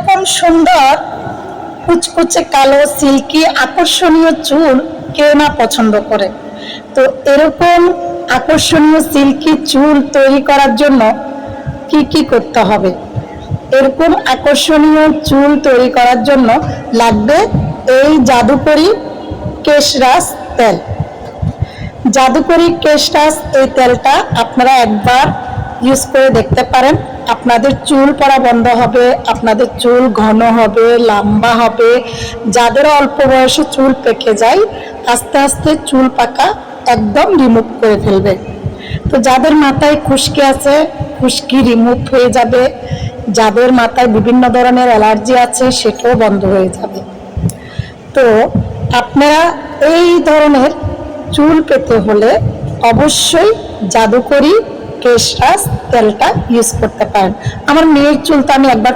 এরকম সুন্দর কুচকুচে কালো সিল্কি আকর্ষণীয় চুল কে না পছন্দ করে। তো এরকম আকর্ষণীয় সিল্কি চুল তৈরি করার জন্য কি কি করতে হবে? এরকম আকর্ষণীয় চুল তৈরি করার জন্য লাগবে এই জাদুকরি কেশরাজ তেল। জাদুকরি কেশরাজ এই তেলটা আপনারা একবার ইউজ করে দেখতে পারেন। আপনাদের চুল পড়া বন্ধ হবে, আপনাদের চুল ঘন হবে, লম্বা হবে। যাদের অল্প বয়সে চুল পেকে যায়, আস্তে আস্তে চুল পাকা একদম রিমুভ করে ফেলবে। তো যাদের মাথায় খুশকি আছে, খুশকি রিমুভ হয়ে যাবে। যাদের মাথায় বিভিন্ন ধরনের অ্যালার্জি আছে, সেটাও বন্ধ হয়ে যাবে। তো আপনারা এই ধরনের চুল পেতে হলে অবশ্যই জাদুকরি কেশরাজ তেলটা ইউজ করতে পারেন। আমার মেয়ের চুল তো আমি একবার